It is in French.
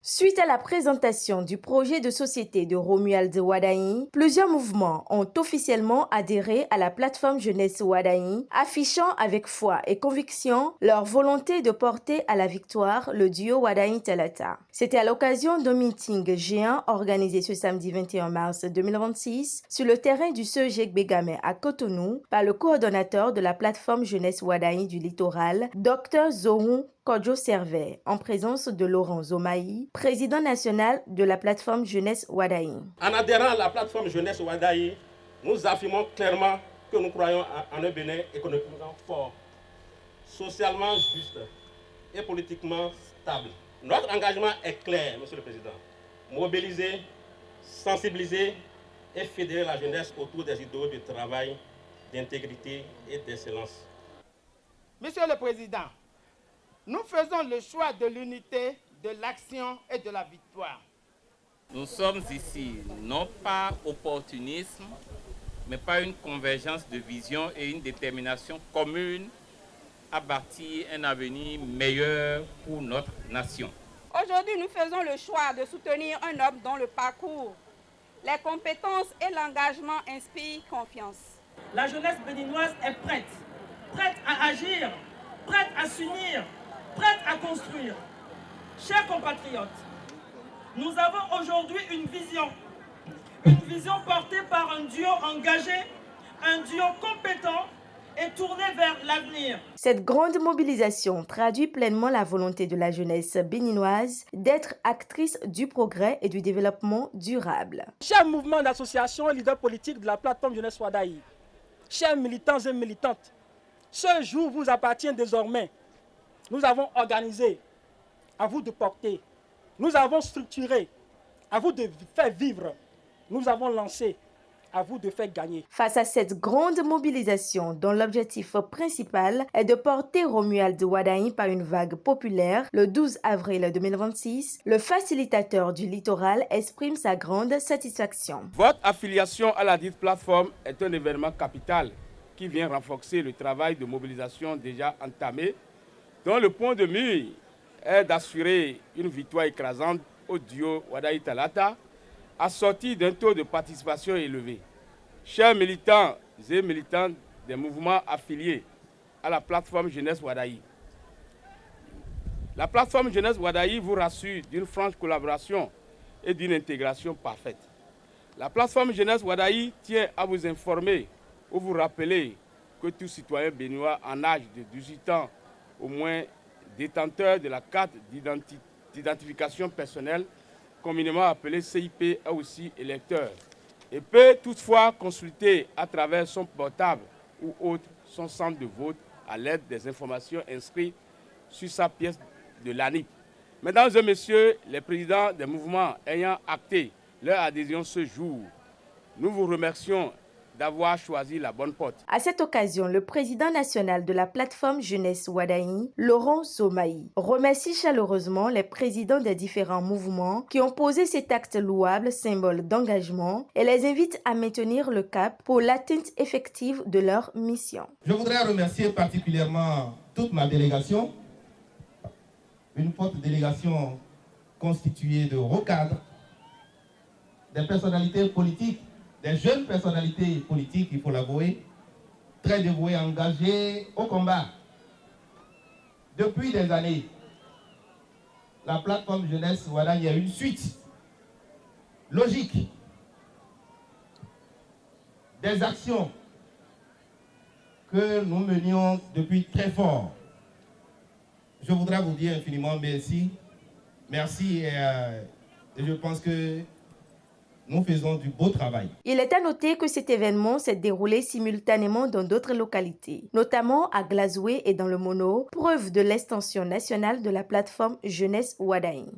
Suite à la présentation du projet de société de Romuald Wadaï, plusieurs mouvements ont officiellement adhéré à la plateforme Jeunesse Wadaï, affichant avec foi et conviction leur volonté de porter à la victoire le duo Wadaï Talata. C'était à l'occasion d'un meeting géant organisé ce samedi 21 mars 2026 sur le terrain du CEGEC Bégamé à Cotonou par le coordonnateur de la plateforme Jeunesse Wadaï du littoral, Dr Zohou Kodjo Servet, en présence de Laurent Zomaï, président national de la plateforme Jeunesse Wadaï. En adhérant à la plateforme Jeunesse Wadaï, nous affirmons clairement que nous croyons en un Bénin économiquement fort, socialement juste et politiquement stable. Notre engagement est clair, Monsieur le Président. Mobiliser, sensibiliser et fédérer la jeunesse autour des idéaux de travail, d'intégrité et d'excellence. Monsieur le Président, nous faisons le choix de l'unité, de l'action et de la victoire. Nous sommes ici non pas opportunisme, mais par une convergence de vision et une détermination commune à bâtir un avenir meilleur pour notre nation. Aujourd'hui, nous faisons le choix de soutenir un homme dont le parcours, les compétences et l'engagement inspirent confiance. La jeunesse béninoise est prête à agir, prête à s'unir, prête à construire. Chers compatriotes, nous avons aujourd'hui une vision portée par un duo engagé, un duo compétent et tourné vers l'avenir. Cette grande mobilisation traduit pleinement la volonté de la jeunesse béninoise d'être actrice du progrès et du développement durable. Chers mouvements d'associations et leaders politiques de la plateforme Jeunesse Wadaï, chers militants et militantes, ce jour vous appartient désormais. Nous avons organisé, à vous de porter. Nous avons structuré, à vous de faire vivre. Nous avons lancé, à vous de faire gagner. Face à cette grande mobilisation dont l'objectif principal est de porter Romuald Wadaï par une vague populaire, le 12 avril 2026, le facilitateur du littoral exprime sa grande satisfaction. Votre affiliation à la dite plateforme est un événement capital qui vient renforcer le travail de mobilisation déjà entamé, dont le point de mire est d'assurer une victoire écrasante au duo Wadaï Talata, assorti d'un taux de participation élevé. Chers militants et militantes des mouvements affiliés à la plateforme Jeunesse Wadaï, la plateforme Jeunesse Wadaï vous rassure d'une franche collaboration et d'une intégration parfaite. La plateforme Jeunesse Wadaï tient à vous informer ou vous rappeler que tout citoyen béninois en âge de 18 ans au moins détenteur de la carte d'identification personnelle, communément appelée CIP, est aussi électeur et peut toutefois consulter à travers son portable ou autre son centre de vote à l'aide des informations inscrites sur sa pièce de l'ANIP. Mesdames et messieurs, les présidents des mouvements ayant acté leur adhésion ce jour, nous vous remercions d'avoir choisi la bonne porte. À cette occasion, le président national de la plateforme Jeunesse Wadaï, Laurent Zomaï, remercie chaleureusement les présidents des différents mouvements qui ont posé cet acte louable, symbole d'engagement, et les invite à maintenir le cap pour l'atteinte effective de leur mission. Je voudrais remercier particulièrement toute ma délégation, une forte délégation constituée de hauts cadres, des personnalités politiques, des jeunes personnalités politiques, il faut l'avouer, très dévouées, engagées au combat. Depuis des années, la plateforme Jeunesse Wadaï a une suite logique des actions que nous menions depuis très fort. Je voudrais vous dire infiniment merci. Merci et je pense que nous faisons du beau travail. Il est à noter que cet événement s'est déroulé simultanément dans d'autres localités, notamment à Glazoué et dans le Mono, preuve de l'extension nationale de la plateforme Jeunesse Wadaï.